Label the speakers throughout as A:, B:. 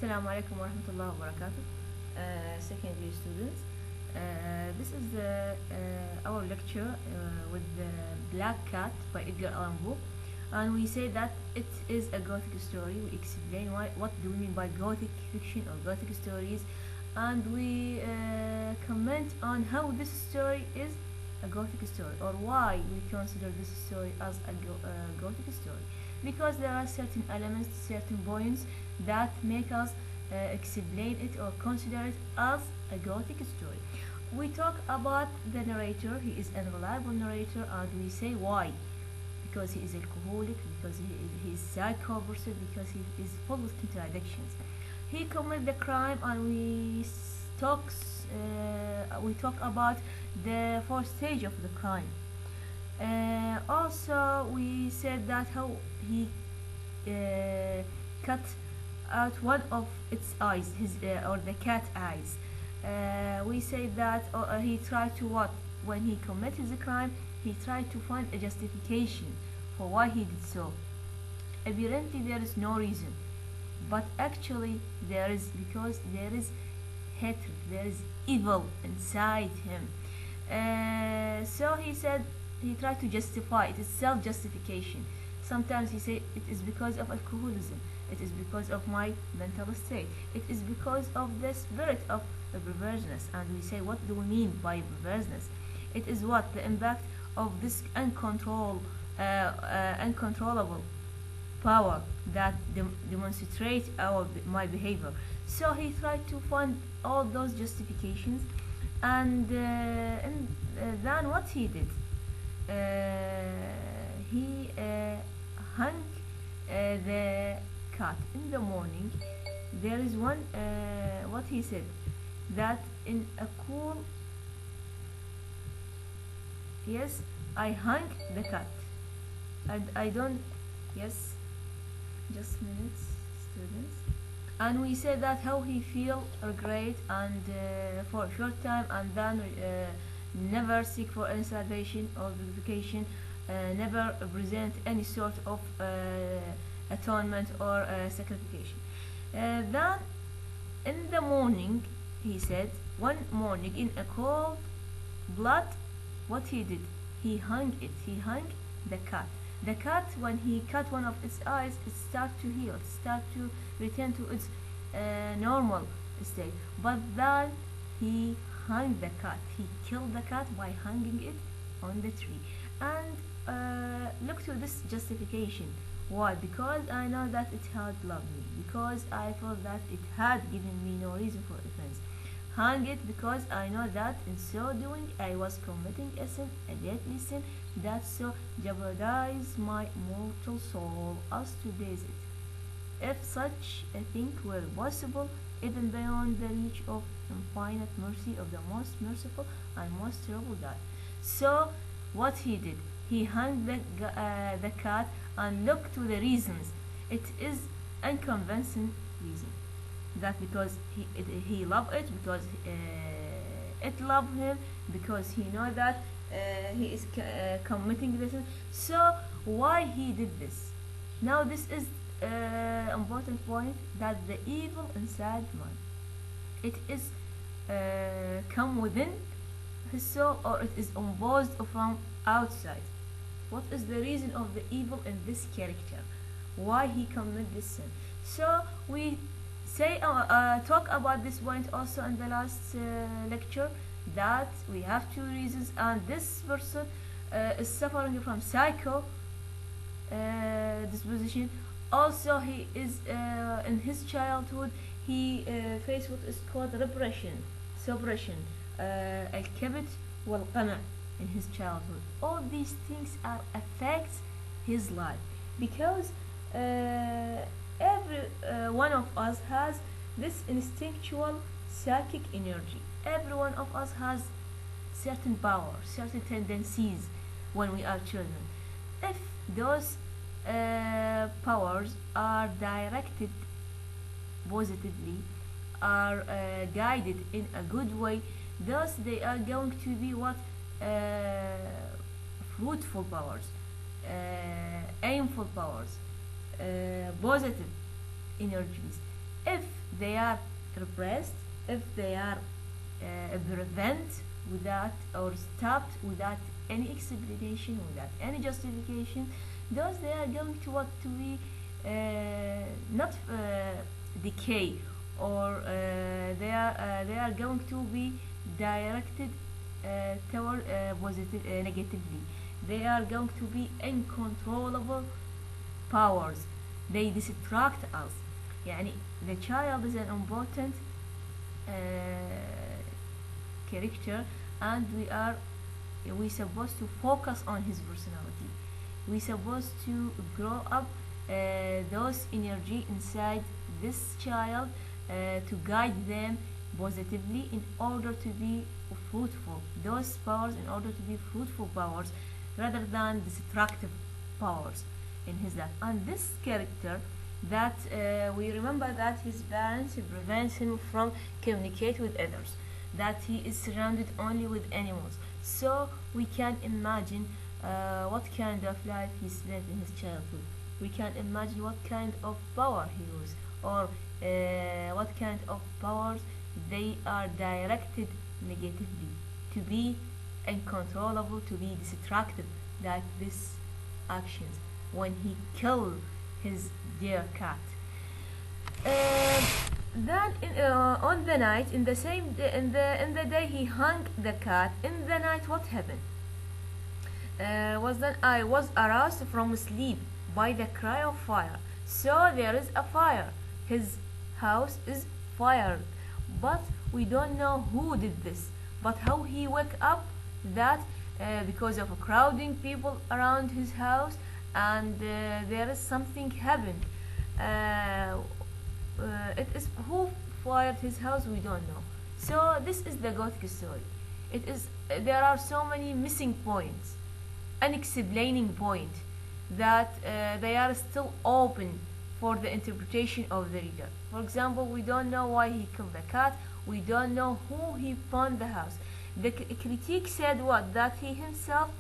A: Assalamu alaikum wa rahmatullahi wa barakatuh. Secondary students, this is our lecture with the Black Cat by Edgar Allan Poe, and we say that it is a Gothic story. We explain what do we mean by Gothic fiction or Gothic stories, and we comment on how this story is a Gothic story, or why we consider this story as a Gothic story, because there are certain elements, certain points that make us explain it or consider it as a Gothic story. We talk about the narrator. He is an unreliable narrator, and we say why. Because he is alcoholic, because he is psycho person, because he is full with contradictions. He commits the crime, and we talk about the fourth stage of the crime. Also, we said that how he cut out one of its eyes, his or the cat eyes. We say that he tried to what? When he committed the crime, he tried to find a justification for why he did so. Apparently, there is no reason, but actually there is, because there is hatred, there is evil inside him. So he said he tried to justify it. It's self-justification. Sometimes he say it is because of alcoholism. It is because of my mental state. It is because of the spirit of perverseness. And we say, what do we mean by perverseness? It is what? The impact of this uncontrollable power that demonstrates my behavior. So he tried to find all those justifications, and then what he did? He hung the cat in the morning. There is one, what he said, that in a cool, yes, I hung the cat, and I don't, yes, just minutes, students. And we said that how he feel regret and for a short time, and then never seek for any salvation or purification, never present any sort of atonement or sacrification. Then in the morning, he said, one morning in a cold blood, what he did? He hung it. He hung the cat. The cat, when he cut one of its eyes, it started to heal. It started to return to its normal state. But then he hung the cat. He killed the cat by hanging it on the tree. And look to this justification. Why? Because I know that it had loved me. Because I felt that it had given me no reason for offense. Hang it because I know that in so doing I was committing a sin, a deadly sin, that so jeopardized my mortal soul as to base it. If such a thing were possible, even beyond the reach of infinite mercy of the most merciful and most terrible God. So what he did? He hung the cat and looked to the reasons. It is unconvincing reason. That because he loved it, because it loved him, because he know that he is committing this. So why he did this? Now this is important point, that the evil inside man, it is come within his soul, or it is imposed from outside. What is the reason of the evil in this character? Why he commit this sin? So we say talk about this point also in the last lecture, that we have two reasons, and this person is suffering from psycho disposition. Also, he is in his childhood he faced what is called repression, suppression, الكبت والقمع in his childhood. All these things are affect his life, because every one of us has this instinctual psychic energy. Every one of us has certain power, certain tendencies when we are children. If those powers are directed positively, are guided in a good way, thus they are going to be what? Fruitful powers, aimful powers, positive energies. If they are repressed, if they are prevent without or stopped without any explanation, without any justification, those they are going to what to be not decay, or they are going to be directed toward positive negatively. They are going to be uncontrollable powers. They distract us. يعني the child is an important character, and we supposed to focus on his personality. We supposed to grow up those energy inside this child to guide them positively in order to be fruitful. Those powers in order to be fruitful powers rather than destructive powers in his life. And this character that we remember that his parents prevents him from communicate with others, that he is surrounded only with animals. So we can imagine what kind of life he spent in his childhood. We can imagine what kind of power he used, or what kind of powers they are directed negatively, to be uncontrollable, to be destructive, like these actions when he killed his dear cat. Then on the night, in the same day, in the day he hung the cat. In the night, what happened? Was that I was aroused from sleep by the cry of fire. So there is a fire. His house is fired, but we don't know who did this. But how he woke up, that because of a crowding people around his house, and there is something happened. It is who fired his house, we don't know. So this is the Gothic story. It is there are so many missing points, unexplaining point, that they are still open for the interpretation of the reader. For example, we don't know why he killed the cat. We don't know who he pawned the house. The critique said what? That he himself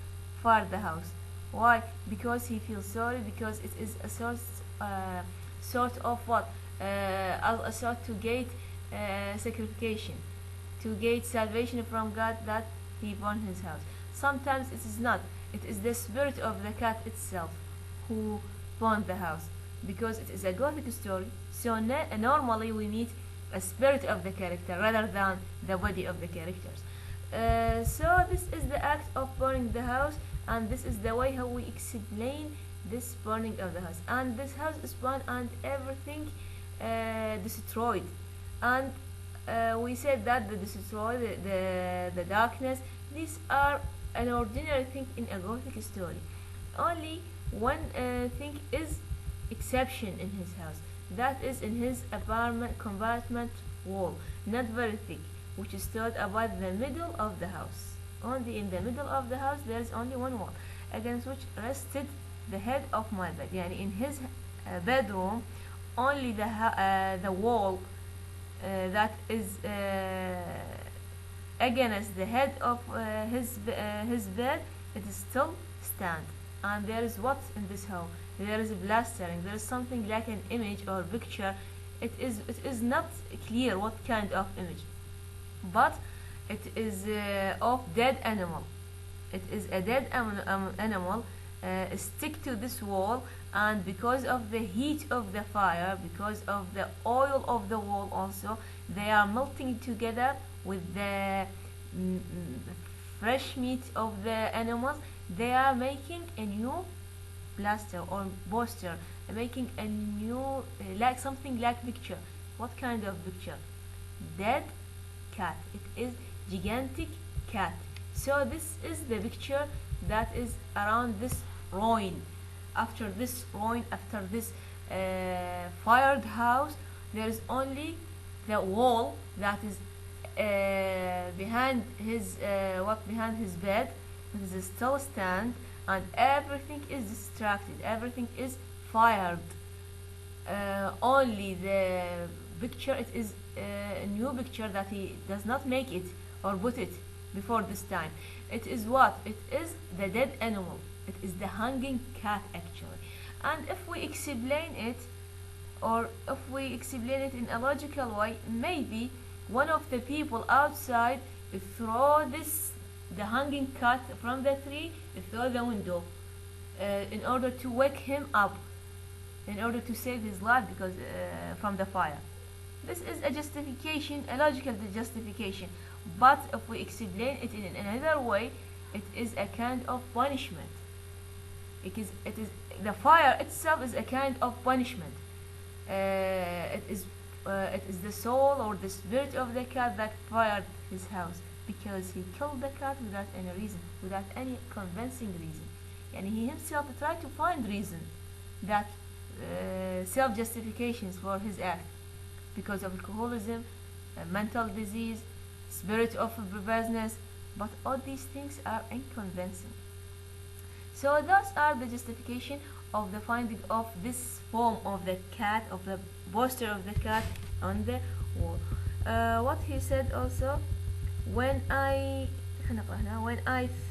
A: fired the house. Why? Because he feels sorry, because it is a sort of what? A sort to gate sacrification, to gate salvation from God, that he burned his house. Sometimes it is not. It is the spirit of the cat itself who burned the house, because it is a Gothic story. So normally we meet a spirit of the character rather than the body of the characters. So this is the act of burning the house, and this is the way how we explain this burning of the house. And this house is burned and everything destroyed. And we said that the destroyed, the darkness, these are an ordinary thing in a Gothic story. Only one thing is exception in his house. That is in his apartment compartment wall, not very thick, which is stood about the middle of the house. Only in the middle of the house there is only one wall, against which rested the head of my bed. Yani in his bedroom, only the wall that is against the head of his bed, it is still stand. And there is what in this house? There is a blastering. There is something like an image or picture. It is not clear what kind of image, but it is of dead animal. It is a dead animal stick to this wall, and because of the heat of the fire, because of the oil of the wall also, they are melting together with the fresh meat of the animals. They are making a new plaster or poster, making a new like something like picture. What kind of picture? Dead cat. It is gigantic cat. So this is the picture that is around this ruin. After this ruin, after this fired house, there is only the wall that is behind his behind his bed. It is still stand, and everything is distracted. Everything is fired. Only the picture, it is a new picture that he does not make it or put it before this time. It is what? It is the dead animal. It is the hanging cat actually. And if we explain it, Or if we explain it in a logical way, maybe one of the people outside throw the hanging cat from the tree through the window in order to wake him up, in order to save his life because from the fire. This is a justification, a logical justification. But if we explain it in another way, it is a kind of punishment. It is the fire itself is a kind of punishment. It is the soul or the spirit of the cat that fired his house because he killed the cat without any reason, without any convincing reason. And he himself tried to find reason, that self-justifications for his act, because of alcoholism, mental disease, spirit of perverseness, but all these things are unconvincing. So those are the justification of the finding of this form of the cat, of the poster of the cat on the wall. What he said also, when I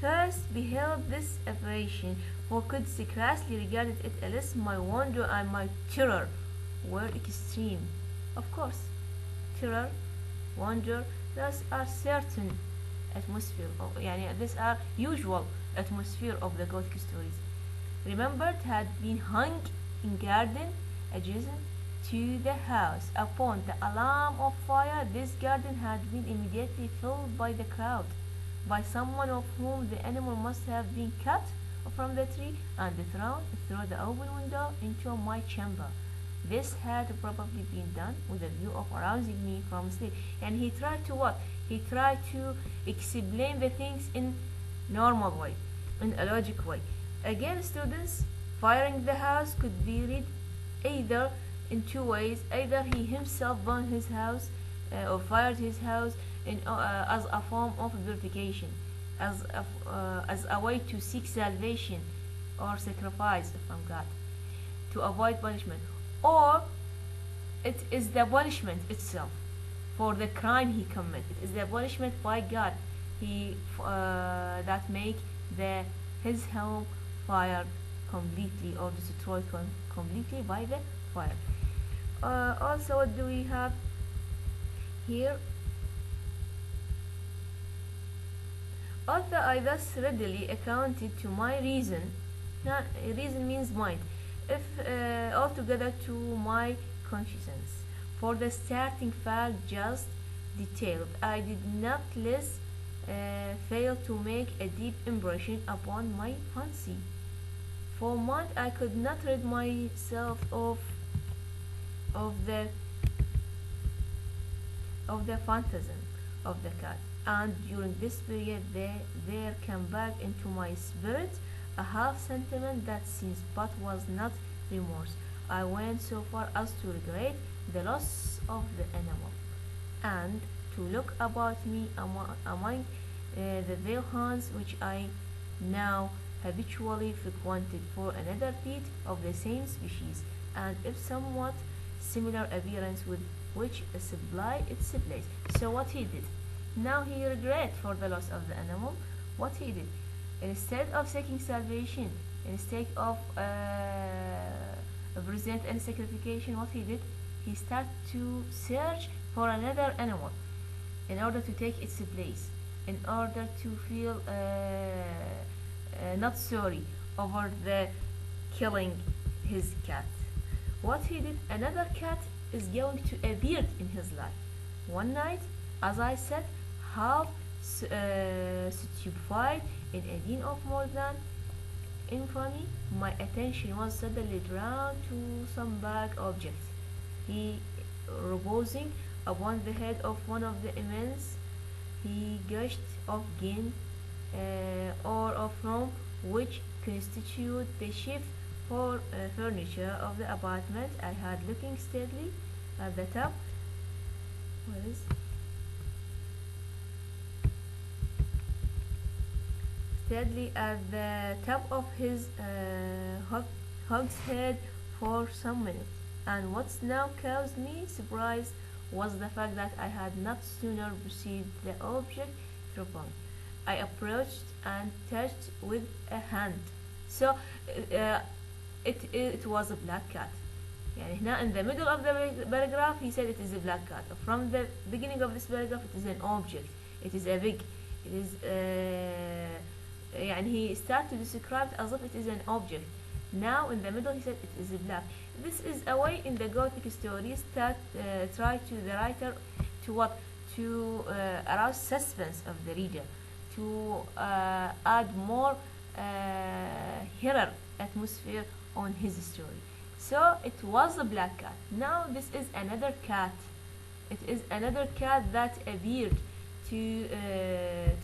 A: first beheld this apparition, for could scarcely regarded it else, my wonder and my terror were extreme. Of course, terror, wonder, those are certain atmosphere, these are usual atmosphere of the Gothic stories. Remember, it had been hung in garden adjacent to the house. Upon the alarm of fire, this garden had been immediately filled by the crowd, by someone of whom the animal must have been cut from the tree and thrown through the open window into my chamber. This had probably been done with a view of arousing me from sleep. And he tried to what? He tried to explain the things in normal way, in a logic way. Again, students, firing the house could be read either in two ways. Either he himself burned his house or fired his house as a form of purification, as a way to seek salvation or sacrifice from God, to avoid punishment. Or it is the punishment itself for the crime he committed. It is the punishment by God that make his home fired completely or destroyed completely by the fire. Also, what do we have here? Although I thus readily accounted to my reason, reason means mind, if altogether to my conscience, for the starting fact just detailed, I did not less fail to make a deep impression upon my fancy. For months I could not rid myself of the phantasm of the cat, and during this period there came back into my spirit a half sentiment that since but was not remorse. I went so far as to regret the loss of the animal, and to look about me among the vale haunts which I now habitually frequented for another pet of the same species, and if somewhat similar appearance, with which supply its place. So what he did? Now he regret for the loss of the animal. What he did? Instead of seeking salvation, instead of present and sacrification, what he did? He started to search for another animal in order to take its place, in order to feel not sorry over the killing his cat. What he did? Another cat is going to appear in his life. One night, as I said, half stupefied in a din of more than infamy, my attention was suddenly drawn to some black object, he reposing upon the head of one of the immense he gushed of game or of room which constitute the chief for furniture of the apartment. I had looking steadily at the top. What is? Steadily at the top of his hog's head for some minutes, and what now caused me surprise was the fact that I had not sooner perceived the object through phone. I approached and touched with a hand. So it was a black cat. يعني هنا in the middle of the paragraph he said it is a black cat. From the beginning of this paragraph it is an object, it is a big, it is يعني he started to describe it as if it is an object. Now in the middle he said it is a black. This is a way in the Gothic stories that try to the writer to what, to arouse suspense of the reader, to add more horror atmosphere on his story. So it was a black cat. Now this is another cat. It is another cat that appeared to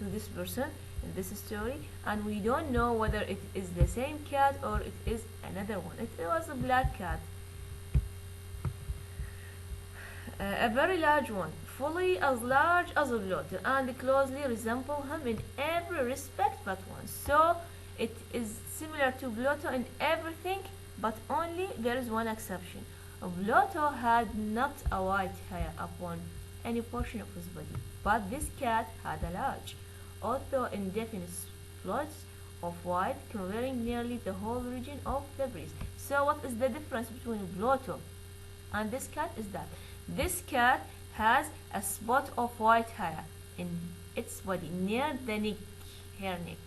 A: this person in this story, and we don't know whether it is the same cat or it is another one. It was a black cat, a very large one, fully as large as a blotter, and closely resemble him in every respect but one. So it is similar to Blotto in everything, but only there is one exception. Blotto had not a white hair upon any portion of his body, but this cat had a large, although indefinite spots of white covering nearly the whole region of the breast. So what is the difference between Blotto and this cat is that this cat has a spot of white hair in its body near the neck, hair neck.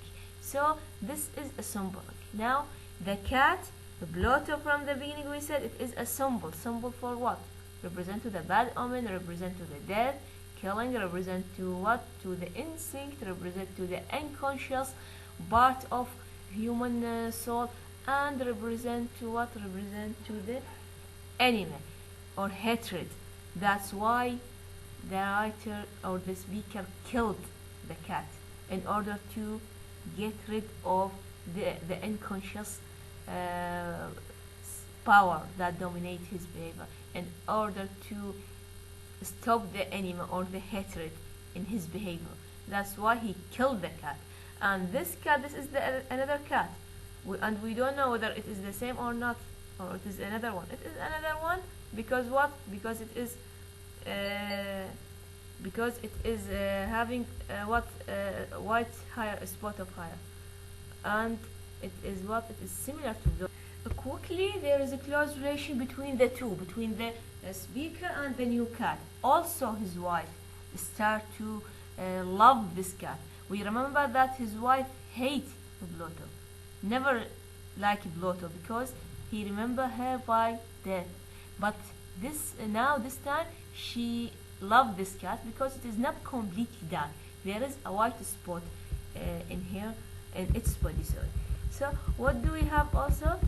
A: So this is a symbolic. Now the cat, the Blotto, from the beginning we said it is a symbol. Symbol for what? Represent to the bad omen, represent to the death, killing, represent to what? To the instinct, represent to the unconscious part of human soul, and represent to what? Represent to the enemy or hatred. That's why the writer or the speaker killed the cat in order to get rid of the unconscious power that dominates his behavior, in order to stop the enemy or the hatred in his behavior. That's why he killed the cat. And this cat, this is another cat, and we don't know whether it is the same or not, or it is another one. It is another one because what? Because it is having white hair, a spot of hair, and it is what? It is similar to the. Quickly, there is a close relation between the two, between the speaker and the new cat. Also, his wife start to love this cat. We remember that his wife hates Blotto, never liked Blotto because he remember her by death. But this time she loved this cat because it is not completely dark. There is a white spot in here, in its body. So what do we have also?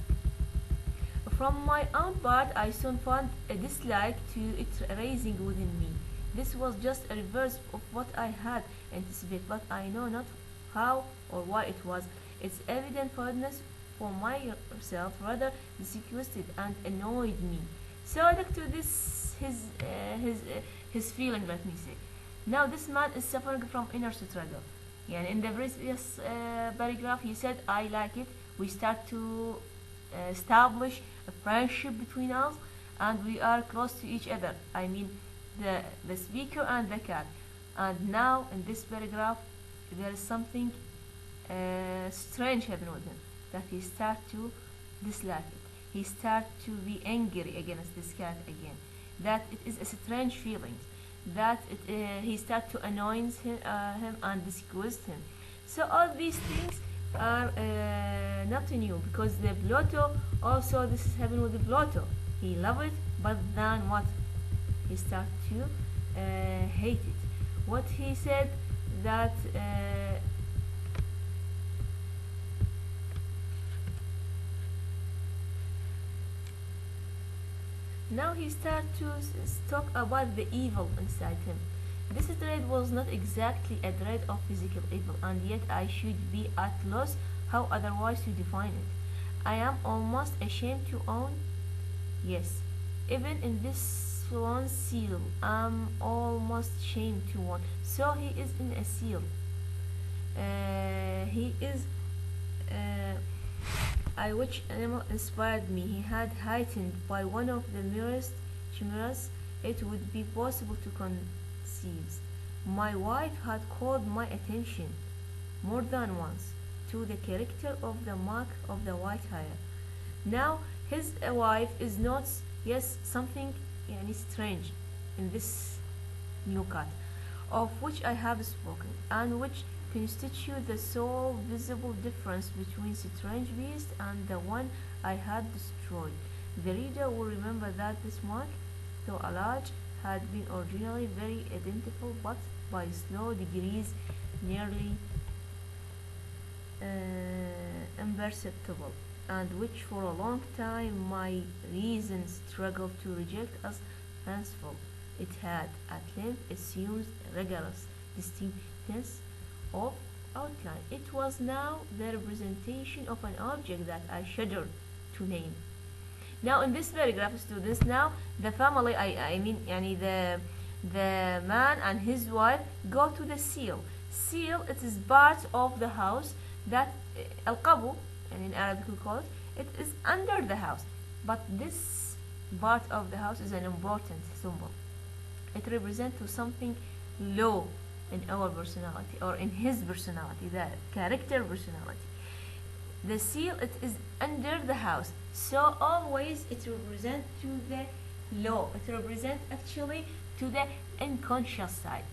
A: From my own part, I soon found a dislike to it rising within me. This was just a reverse of what I had anticipated, but I know not how or why it was. Its evident fondness for myself rather disgusted and annoyed me. So look to this his feeling. Let me say. Now this man is suffering from inner struggle. Yeah, in the previous paragraph he said, I like it. We start to establish a friendship between us, and we are close to each other. I mean the speaker and the cat. And now in this paragraph there is something strange happening with him, that he start to dislike it. He start to be angry against this cat again, that it is a strange feeling, that he start to annoy him and disgust him. So all these things are not new, because the Blotto also, this is happening with the Blotto. He love it, but then what? He start to hate it. What he said that now he start to talk about the evil inside him. This dread was not exactly a dread of physical evil, and yet I should be at loss how otherwise to define it. I am almost ashamed to own, yes, even in this one seal, I'm almost ashamed to own. So he is in a seal. He is. Which animal inspired me? He had heightened by one of the merest chimeras it would be possible to conceive. My wife had called my attention more than once to the character of the mark of the white hair. Now his wife is not yes, something يعني strange in this new cat, of which I have spoken, and which constitute the sole visible difference between strange beast and the one I had destroyed. The reader will remember that this mark, though a large, had been originally very identical, but by slow degrees nearly imperceptible, and which for a long time my reason struggled to reject as fanciful. It had at length assumed rigorous distinctness of outline. It was now the representation of an object that I shuddered to name. Now in this paragraph, students, now the family, I mean يعني the man and his wife go to the seal. Seal, it is part of the house that القبو, and in Arabic we call it, it is under the house. But this part of the house is an important symbol. It represents to something low in our personality, or in his personality, the character personality. The seal, it is under the house, so always it represents to the low. It represents actually to the unconscious side.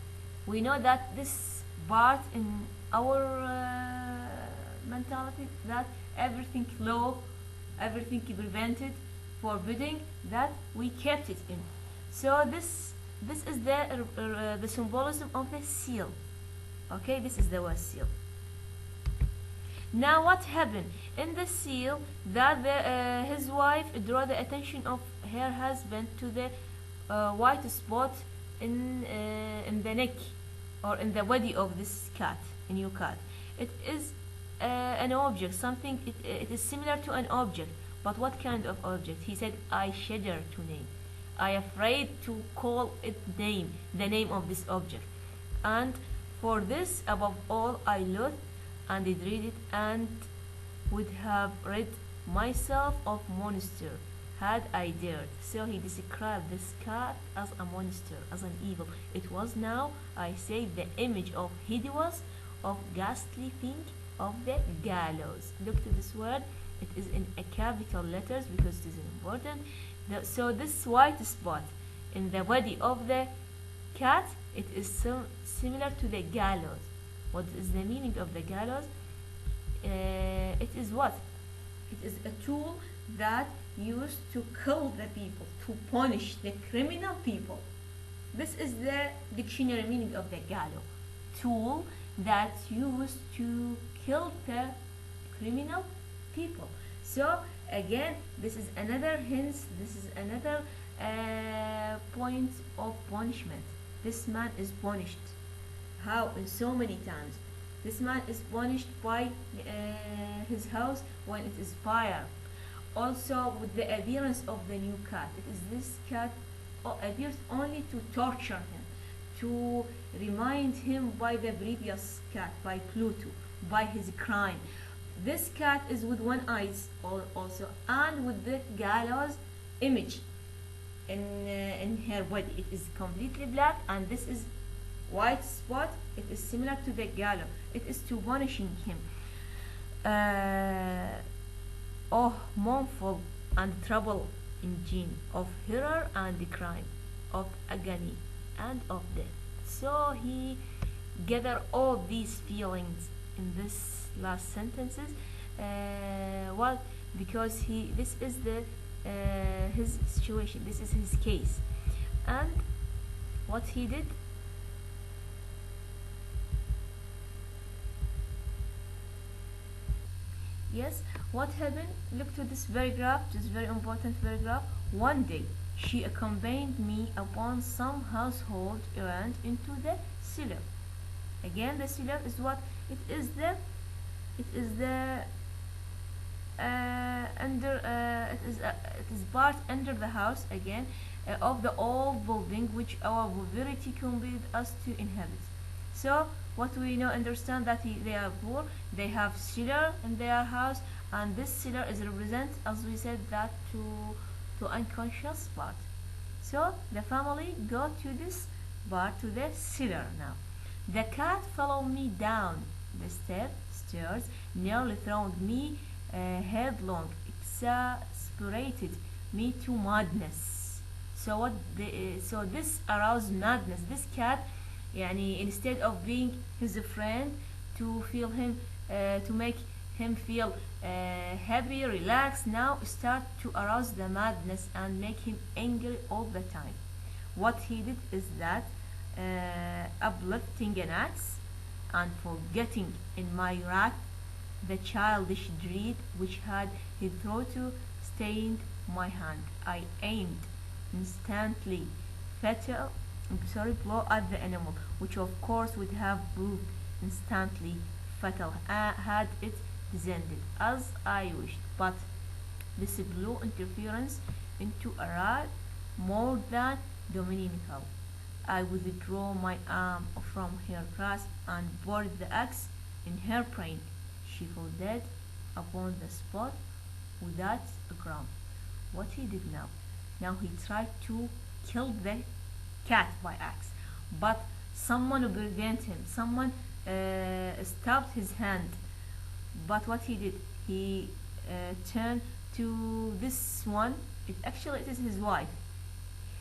A: We know that this part in our mentality, that everything low, everything prevented, forbidding, that we kept it in. So this is the symbolism of the seal. Okay, this is the word seal. Now what happened in the seal, that his wife draw the attention of her husband to the white spot in the neck, or in the body of this cat, a new cat. It is an object, something, it is similar to an object, but what kind of object? He said, I shudder to name. I afraid to call it name, the name of this object. And for this, above all, I loathe and did read it, and would have rid myself of monster had I dared. So he described this cat as a monster, as an evil. It was now, I say, the image of hideous, of ghastly thing, of the gallows. Look to this word, it is in a capital letters because it is important. So this white spot in the body of the cat, it is so similar to the gallows. What is the meaning of the gallows? It is what? It is a tool that used to kill the people, to punish the criminal people. This is the dictionary meaning of the gallows. Tool that used to kill the criminal people. So again, this is another hint, this is another point of punishment. This man is punished. How? In so many times. This man is punished by his house when it is fire. Also with the appearance of the new cat. It is this cat appears only to torture him, to remind him by the previous cat, by Pluto, by his crime. This cat is with one eye also, and with the gallows image in her body. It is completely black, and this is white spot. It is similar to the gallows. It is to punishing him. Oh, mournful and trouble engine of horror and crime, of agony and of death. So he gathered all these feelings in this last sentences. Well, because this is his situation, this is his case, and what he did. Yes, what happened? Look to this paragraph, this very important paragraph. One day she accompanied me upon some household errand into the cellar. Again, the cellar is what? It is the it is part under the house again of the old building which our poverty compelled us to inhabit. So what we know, understand that they are poor, they have cellar in their house, and this cellar is represent, as we said, that to unconscious part. So the family go to this part, to the cellar now. The cat followed me down the stairs, nearly throwing me headlong, exasperated, me to madness. So this aroused madness. This cat, يعني instead of being his friend, to feel him, to make him feel happy, relaxed, now start to arouse the madness and make him angry all the time. What he did is that uplifting an axe and forgetting in my wrath the childish dread which had hitherto stained my hand, I aimed instantly fatal blow at the animal, which of course would have proved instantly fatal had it descended as I wished. But this blow interference into a rod more than dominical. I withdrew my arm from her grasp and buried the axe in her brain. She fell dead upon the spot without a groan. What he did now? Now he tried to kill the cat by axe, but someone prevented him. Someone stopped his hand. But what he did? He turned to this one. It is his wife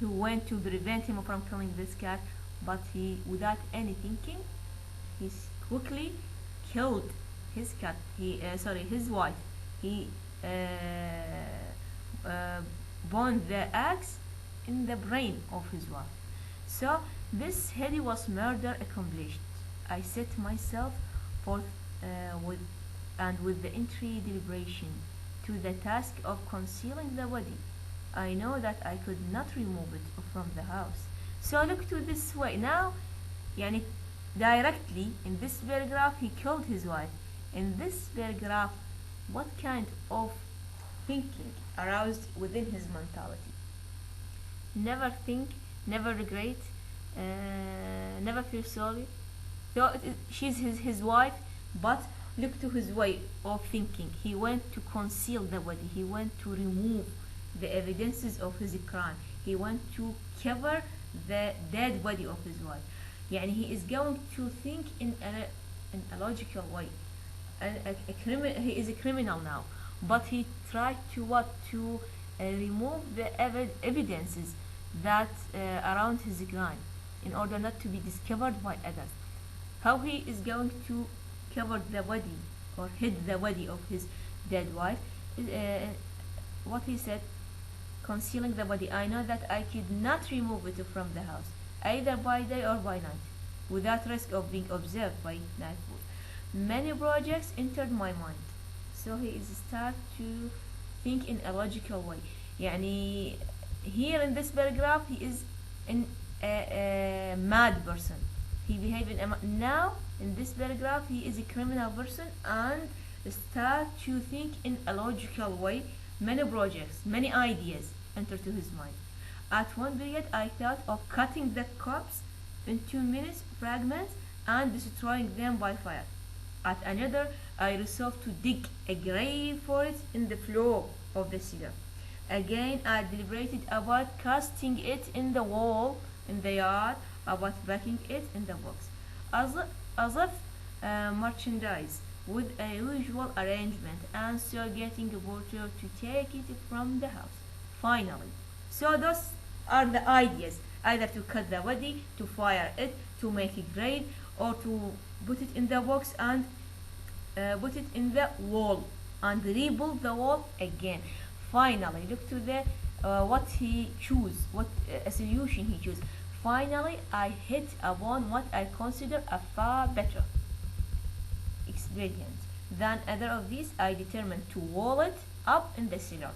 A: who went to prevent him from killing this cat, but he, without any thinking, he quickly killed his cat. His wife. He burned the axe in the brain of his wife. So this hideous murder accomplished, I set myself forth with the entry deliberation to the task of concealing the body. I know that I could not remove it from the house. So look to this way now. يعني directly in this paragraph he killed his wife. In this paragraph, what kind of thinking aroused within his mentality? Never think, never regret, never feel sorry. So she's his wife, but look to his way of thinking. He went to conceal the body. He went to remove the evidences of his crime. He went to cover the dead body of his wife. يعني he is going to think in a logical way. He is a criminal now, but he tried to remove the evidences that around his crime in order not to be discovered by others. How he is going to cover the body or hid the body of his dead wife? What he said, concealing the body. I know that I could not remove it from the house, either by day or by night, without risk of being observed by nightfall. Many projects entered my mind. So he is start to think in a logical way. يعني here in this paragraph he is a mad person. He behaved now in this paragraph he is a criminal person and start to think in a logical way. Many projects, many ideas enter to his mind. At one period I thought of cutting the corpse into minute fragments and destroying them by fire. At another I resolved to dig a grave for it in the floor of the cellar. Again I deliberated about casting it in the wall in the yard, about packing it in the box, as if merchandise with a usual arrangement, and so getting a porter to take it from the house. Finally, so those are the ideas: either to cut the body, to fire it, to make a grave, or to put it in the box and put it in the wall and rebuild the wall again. Finally, look to the what he choose, what a solution he choose. Finally, I hit upon what I consider a far better expedient than either of these. I determined to wall it up in the cellar,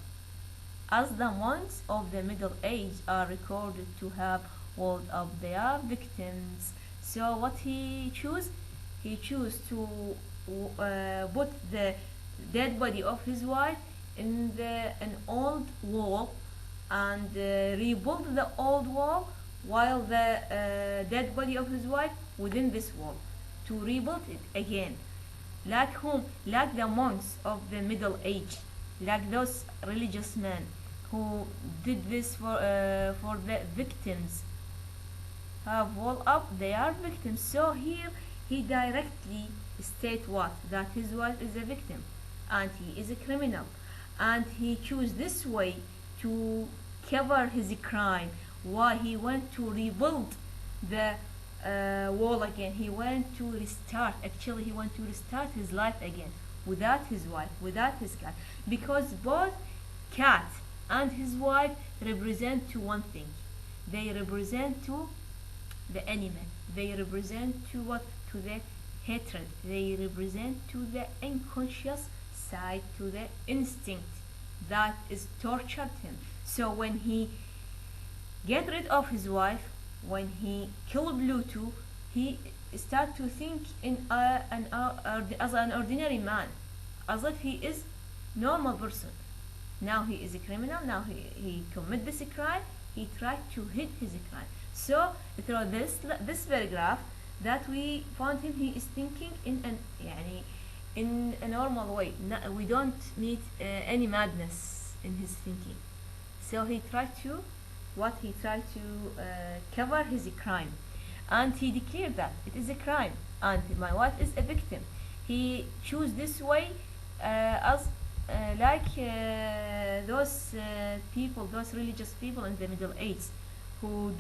A: as the monks of the Middle Age are recorded to have walled up their victims. So what he chose? He chose to put the dead body of his wife in an old wall and rebuild the old wall while the dead body of his wife within this wall, to rebuild it again. Like whom? Like the monks of the Middle Age, like those religious men who did this for the victims, have walled up their victims. So here he directly state what? That his wife is a victim and he is a criminal, and he chose this way to cover his crime. Why? He went to rebuild the wall again. He went to restart. Actually, he went to restart his life again without his wife, without his cat, because both cat and his wife represent to one thing. They represent to the animal. They represent to what? To the hatred. They represent to the unconscious side, to the instinct that is tortured him. So when he get rid of his wife, when he killed Pluto, he start to think in as an ordinary man, as if he is normal person. Now he is a criminal. Now he commit this crime. He tried to hide his crime. So through this paragraph that we found him, he is thinking in an in a normal way. We don't need any madness in his thinking. So he tried to cover his crime, and he declared that it is a crime and my wife is a victim. He chose this way as like those people, those religious people in the Middle Ages who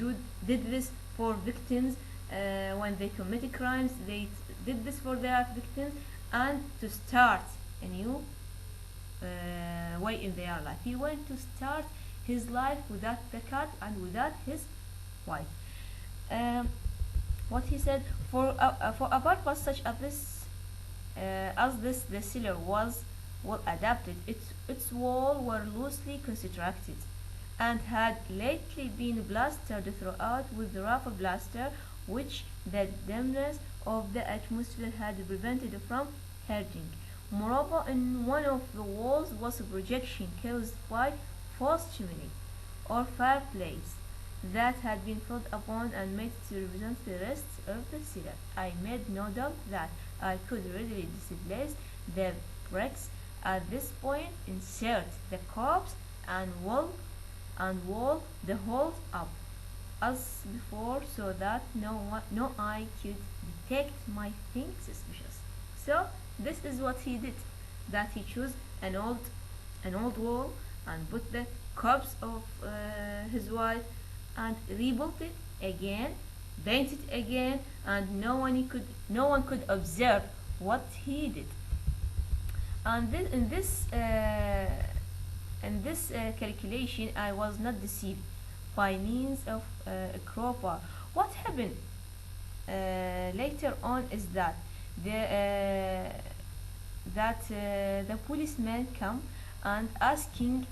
A: did this for victims when they committed crimes. They did this for their victims and to start a new way in their life. He went to start his life without the cat and without his wife. What he said, for a purpose such as this, the cellar was well adapted. Its walls were loosely constructed and had lately been plastered throughout with rough plaster, which the dampness of the atmosphere had prevented from hurting. Moreover, in one of the walls was a projection caused by false chimney or fireplace that had been filled upon and made to represent the rest of the cellar. I made no doubt that I could readily displace the bricks at this point, insert the corpse, and wall the holes up as before, so that no eye could detect my thing suspicious. So this is what he did, that he chose an old wall and put the corpse of his wife and rebuilt it again, painted again, and no one could observe what he did. And in this calculation, I was not deceived by means of a crowbar. What happened later on is that the policeman come and asking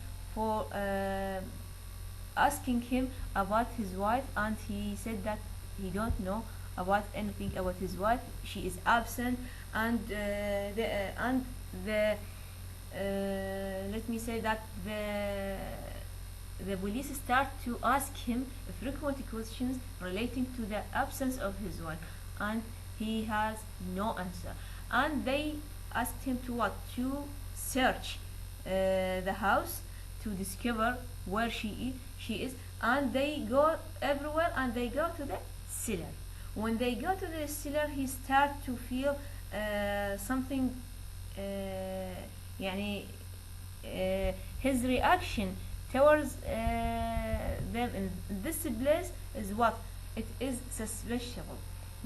A: him about his wife, and he said that he don't know about anything about his wife. She is absent, and let me say that the police start to ask him frequent questions relating to the absence of his wife, and he has no answer. And they asked him to search the house to discover where she is, and they go everywhere, and they go to the cellar. When they go to the cellar, he start to feel something. His reaction towards them in this place is what? It is suspicious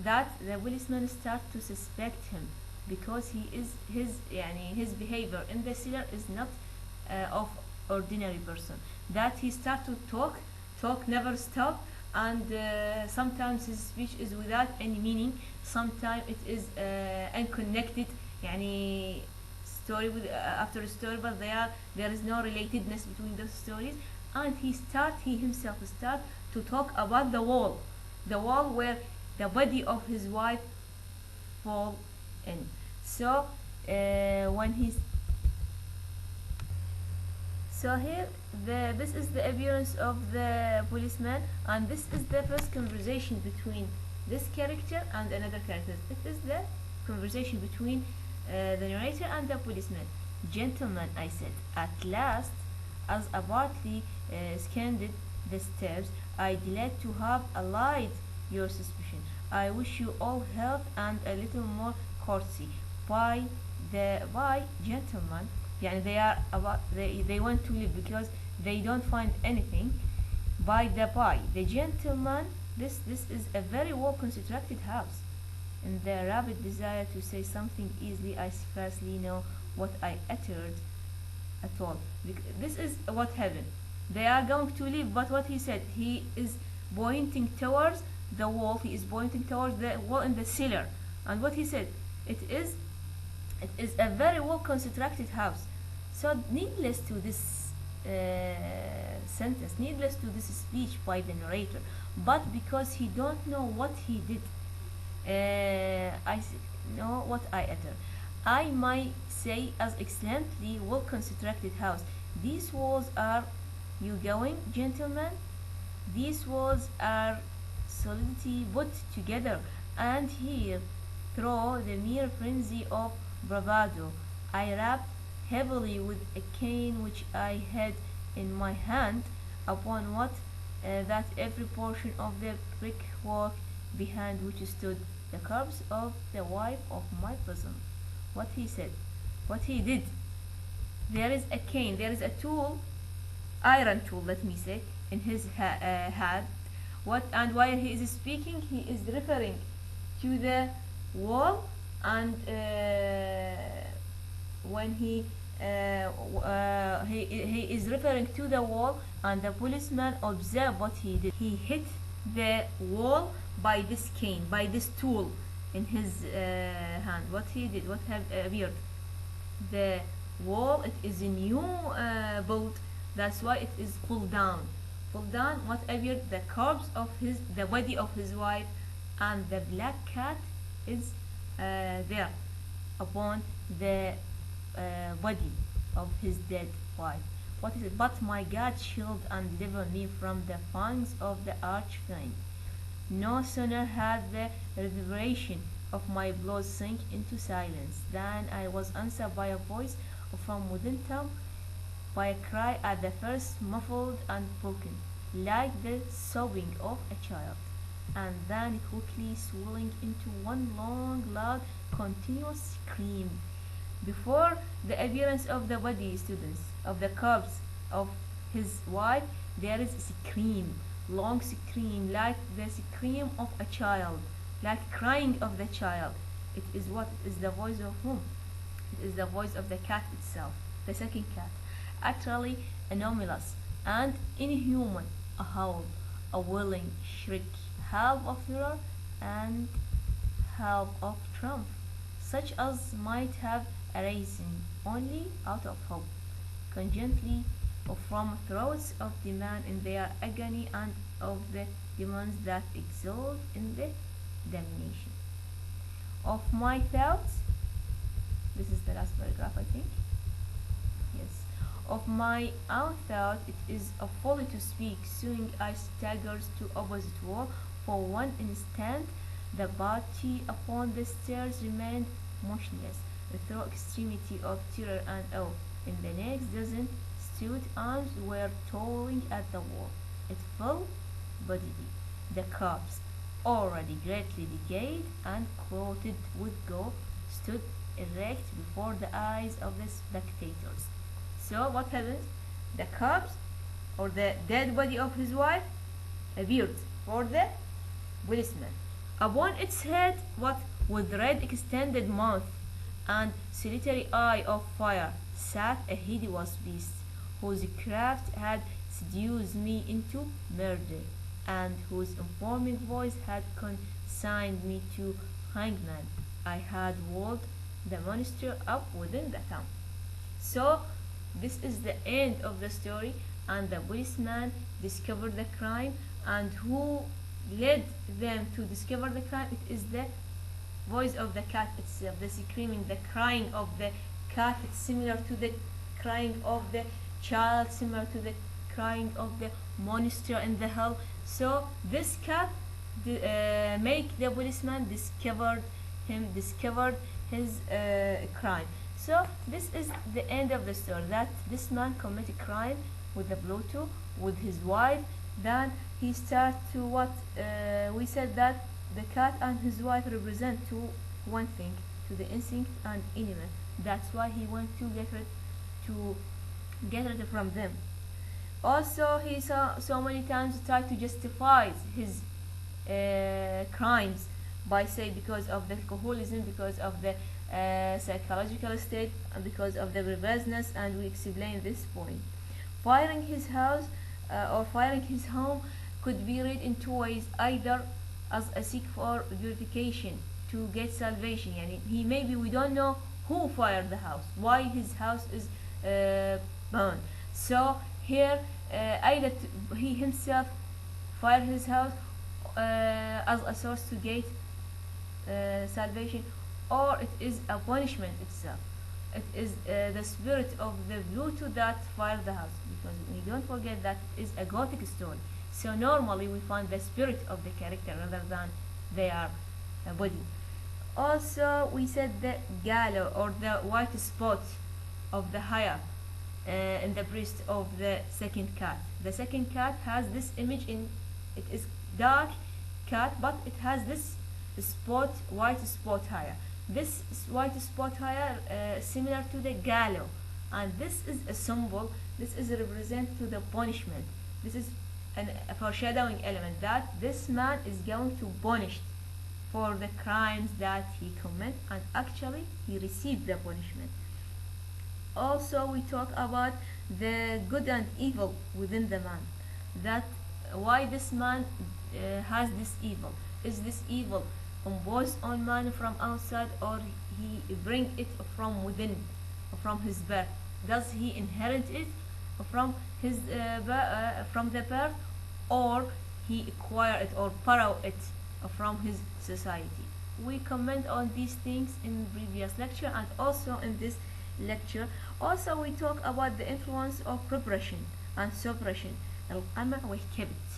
A: that the policeman start to suspect him, because his behavior in the cellar is not of ordinary person. That he start to talk never stop, and sometimes his speech is without any meaning. Sometimes it is unconnected, story with after story, but there is no relatedness between those stories. And he himself start to talk about the wall where the body of his wife fall in. So here this is the appearance of the policeman, and this is the first conversation between this character and another character. It is the conversation between the narrator and the policeman. Gentlemen, I said, at last, as I partly scanned the steps, I delight to have allayed your suspicion. I wish you all health and a little more courtesy. By gentlemen, they want to live, because they don't find anything. By the gentleman, this is a very well constructed house. In the rapid desire to say something easily, I scarcely know what I uttered at all. This is what happened. They are going to leave, but what he said, he is pointing towards the wall. He is pointing towards the wall in the cellar. And what he said, it is a very well constructed house. So needless to this sentence, needless to this speech by the narrator, but because he don't know what he did, know what I utter. I might say as excellently well constructed house. These walls are you going, gentlemen? These walls are solidly put together, and here, through the mere frenzy of bravado, I rapped heavily with a cane which I had in my hand upon what that every portion of the brickwork behind which stood the corpse of the wife of my bosom. What he said, what he did. There is a cane, there is a tool, iron tool, let me say, in his hand. What, and while he is speaking, he is referring to the wall, and when he is referring to the wall, and the policeman observed what he did. He hit the wall by this cane, by this tool in his hand. What he did, what have appeared, the wall, it is a new built, that's why it is pulled down. Pulled down, what appeared, the corpse of the body of his wife, and the black cat is there upon the body of his dead wife. What is it? But my God shield and deliver me from the fangs of the arch fiend. No sooner had the reverberation of my blows sink into silence than I was answered by a voice from within town, by a cry at the first muffled and broken, like the sobbing of a child, and then quickly swelling into one long, loud, continuous scream. Before the appearance of the body, students, of the corpse of his wife, there is a scream, long scream, like the scream of a child, like crying of the child. It is what? It is the voice of whom? It is the voice of the cat itself, the second cat. Actually anomalous and inhuman, a howl, a wailing shriek, half of terror and half of triumph, such as might have arisen only out of hope, conjointly from throats of the man in their agony, and of the demons that exult in the damnation of my thoughts. This is the last paragraph, I think. Yes. Of my own thought, it is a folly to speak, seeing I staggers to opposite wall. For one instant, the body upon the stairs remained motionless, through extremity of terror and awe. In the next dozen, stout arms were toiling at the wall. It fell bodily. The corpse, already greatly decayed and coated with gore, stood erect before the eyes of the spectators. So what happened? The corpse, or the dead body of his wife, appeared for the policeman. Upon its head, what, with red extended mouth and solitary eye of fire, sat a hideous beast, whose craft had seduced me into murder, and whose informing voice had consigned me to hangman. I had walled the monster up within the town. So this is the end of the story, and the policeman discovered the crime, and who led them to discover the crime? It is the voice of the cat itself, the screaming, the crying of the cat. It's similar to the crying of the child, similar to the crying of the monster in the hell. So this cat make the policeman discovered his crime. So this is the end of the story, that this man committed crime with the Pluto, with his wife. Then he started to what we said, that the cat and his wife represent to one thing, to the instinct and element. That's why he went to get rid from them. Also, he so many times tried to justify his crimes by saying because of the alcoholism, because of the psychological state, and because of the perverseness, and we explain this point. Firing his house or firing his home could be read in two ways: either as a seek for purification to get salvation, yani he maybe we don't know who fired the house, why his house is burned. So here either he himself fired his house as a source to get salvation, or it is a punishment itself. It is the spirit of the Pluto that fired the house, because we don't forget that it is a Gothic story. So normally we find the spirit of the character rather than their body. Also, we said the gallo or the white spot of the hair in the breast of the second cat. The second cat has this image in it is dark cat, but it has this spot, white spot hair. This white spot hair similar to the gallo, and this is a symbol. This is represent to the punishment. This is a foreshadowing element that this man is going to punish for the crimes that he commit, and actually he received the punishment. Also, we talk about the good and evil within the man. That why this man has this evil. Is this evil imposed on man from outside, or he bring it from within, from his birth? Does he inherit it from his from the birth, or he acquire it or borrow it from his society? We comment on these things in previous lecture and also in this lecture. Also, we talk about the influence of preparation and suppression. القمع والكبت.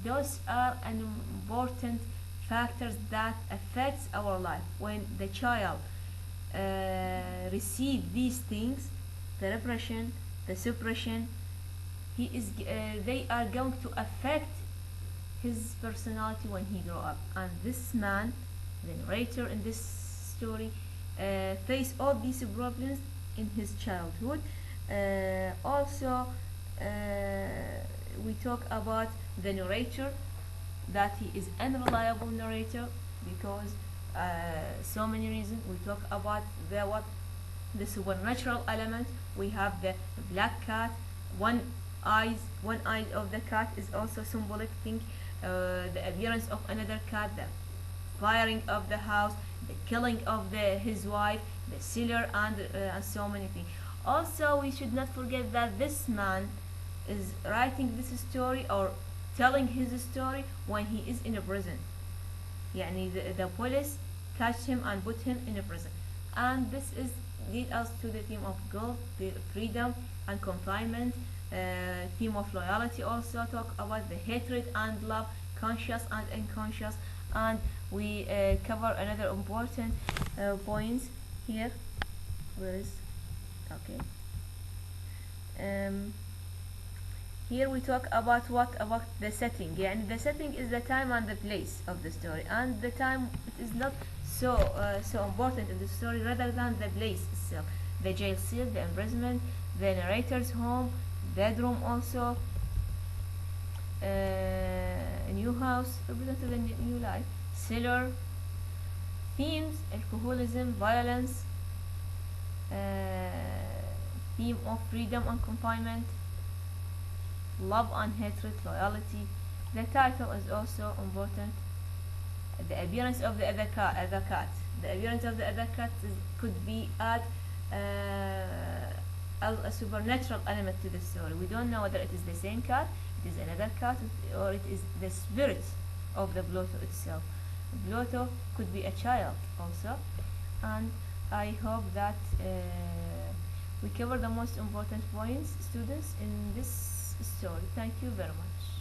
A: Those are important factors that affects our life. When the child receive these things, the repression, the suppression, they are going to affect his personality when he grow up. And this man, the narrator in this story, face all these problems in his childhood. Also, we talk about the narrator, that he is unreliable narrator because so many reasons. We talk about the supernatural element. We have the black cat, one eye of the cat is also symbolic thing. The appearance of another cat, the firing of the house, the killing of his wife, the seller, and so many things. Also, we should not forget that this man is writing this story or telling his story when he is in a prison. يعني the police catch him and put him in a prison. And this is lead us to the theme of guilt, the freedom and confinement, theme of loyalty. Also talk about the hatred and love, conscious and unconscious, and we cover another important points here. Where is okay? Here we talk about the setting. يعني the setting is the time and the place of the story, and the time it is not so important in the story rather than the place itself. The jail cell, the imprisonment, the narrator's home, bedroom also, a new house represented a new life, cellar, themes, alcoholism, violence, theme of freedom and confinement, love and hatred, loyalty. The title is also important. The appearance of the other cat. The appearance of the other cat could be add as a supernatural element to the story. We don't know whether it is the same cat, it is another cat, or it is the spirit of the Pluto itself. Pluto could be a child also, and I hope that we cover the most important points, students, in this story. Thank you very much.